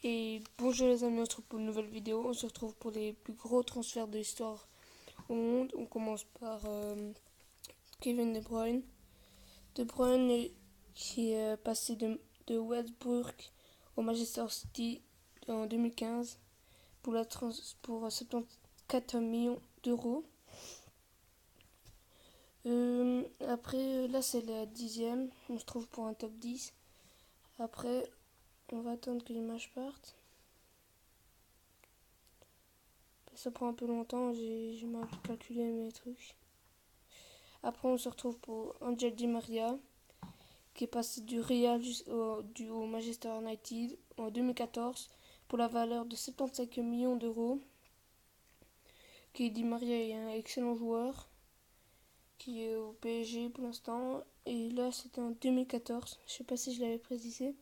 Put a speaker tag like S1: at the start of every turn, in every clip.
S1: Et bonjour les amis, on se retrouve pour une nouvelle vidéo. On se retrouve pour les plus gros transferts de l'histoire au monde. On commence par Kevin De Bruyne. De Bruyne qui est passé de Westbrook au Manchester City en 2015 pour 74 millions d'euros. Après, là c'est la 10e. On se trouve pour un top 10. Après, on va attendre que l'image parte. Ça prend un peu longtemps, j'ai mal calculé mes trucs. Après, on se retrouve pour Angel Di Maria, qui est passé du Real au Manchester United en 2014 pour la valeur de 75 millions d'euros. Qui Di Maria est un excellent joueur, qui est au PSG pour l'instant. Et là, c'était en 2014. Je sais pas si je l'avais précisé.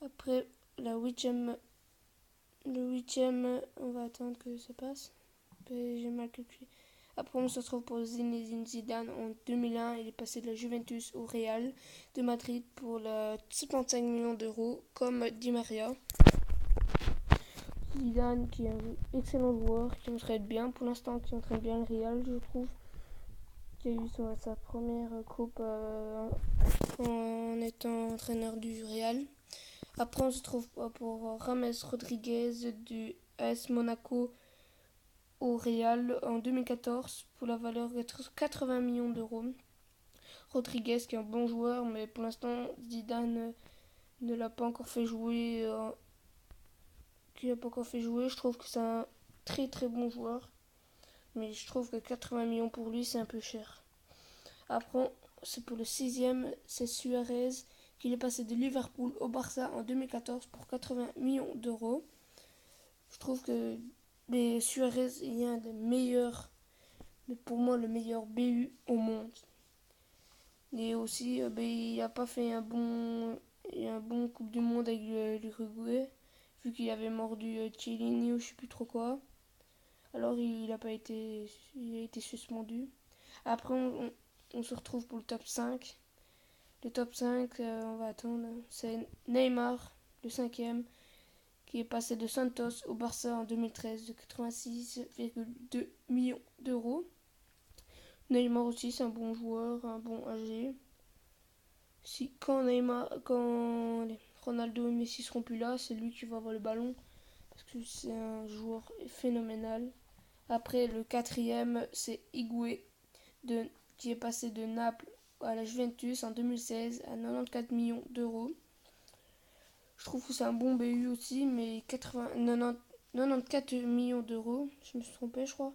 S1: Après, le huitième, on va attendre que ça passe. J'ai mal calculé. Après, on se retrouve pour Zinedine Zidane en 2001. Il est passé de la Juventus au Real de Madrid pour 75 millions d'euros, comme Di Maria. Zidane, qui est un excellent joueur, qui entraîne bien pour l'instant, qui entraîne bien le Real, je trouve. Qui a eu sa première coupe en étant entraîneur du Real. Après, on se trouve pour James Rodriguez du AS Monaco au Real en 2014 pour la valeur de 80 millions d'euros. Rodriguez qui est un bon joueur, mais pour l'instant Zidane ne l'a pas encore fait jouer. Je trouve que c'est un très très bon joueur, mais je trouve que 80 millions pour lui c'est un peu cher. Après, c'est pour le 6e, c'est Suarez qui est passé de Liverpool au Barça en 2014 pour 80 millions d'euros. Je trouve que Suarez est un des meilleurs, mais pour moi le meilleur BU au monde. Et aussi, il n'a pas fait un bon Coupe du Monde avec l'Uruguay, vu qu'il avait mordu Chiellini ou je sais plus trop quoi. Alors il a été suspendu. Après, on se retrouve pour le top 5. Le top 5, on va attendre. C'est Neymar, le 5e, qui est passé de Santos au Barça en 2013 de 86,2 millions d'euros. Neymar aussi, c'est un bon joueur, un bon AG. Quand Ronaldo et Messi seront plus là, c'est lui qui va avoir le ballon parce que c'est un joueur phénoménal. Après, le 4e, c'est Higuaín qui est passé de Naples à la Juventus en 2016 à 94 millions d'euros. Je trouve que c'est un bon BU aussi, mais 94 millions d'euros, je me suis trompé, je crois.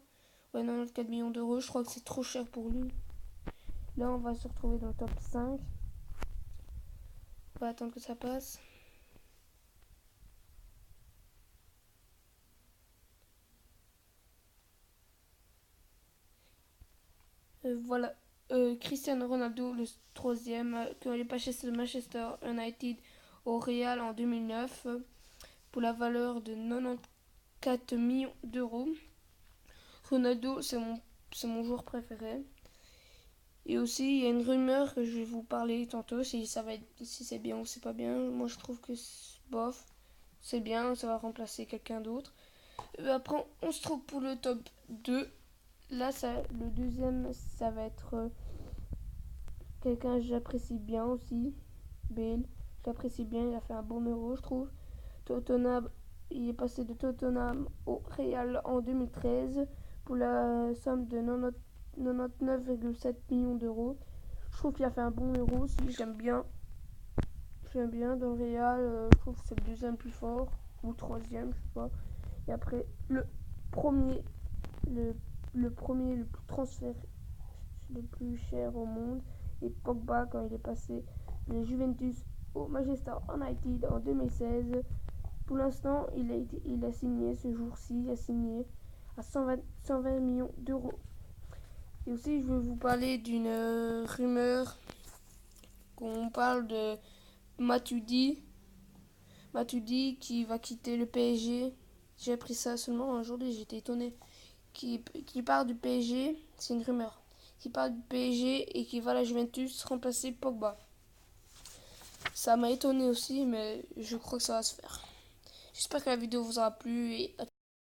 S1: Ouais, 94 millions d'euros, je crois que c'est trop cher pour lui. Là, on va se retrouver dans le top 5. On va attendre que ça passe. Voilà. Cristiano Ronaldo, le 3e, quand il est passé de Manchester United au Real en 2009 pour la valeur de 94 millions d'euros. Ronaldo, c'est mon joueur préféré. Et aussi, il y a une rumeur que je vais vous parler tantôt, si c'est bien ou c'est pas bien. Moi, je trouve que bof, c'est bien, ça va remplacer quelqu'un d'autre. Après, on se trouve pour le top 2. Là, le deuxième, ça va être quelqu'un que j'apprécie bien aussi, Bale. J'apprécie bien, il a fait un bon euro, je trouve. Tottenham, il est passé de Tottenham au Real en 2013 pour la somme de 99,7 millions d'euros. Je trouve qu'il a fait un bon euro aussi, j'aime bien dans le Real, je trouve que c'est le deuxième plus fort, ou le troisième, je sais pas. Et après, le premier transfert le plus cher au monde est Pogba quand il est passé de Juventus au Manchester United en 2016. Pour l'instant, il a signé ce jour-ci, à 120 millions d'euros. Et aussi, je vais vous parler d'une rumeur qu'on parle de Matuidi qui va quitter le PSG. J'ai appris ça seulement un jour et j'étais étonné. Qui part du PSG, c'est une rumeur. Qui part du PSG et qui va à la Juventus remplacer Pogba. Ça m'a étonné aussi, mais je crois que ça va se faire. J'espère que la vidéo vous aura plu et à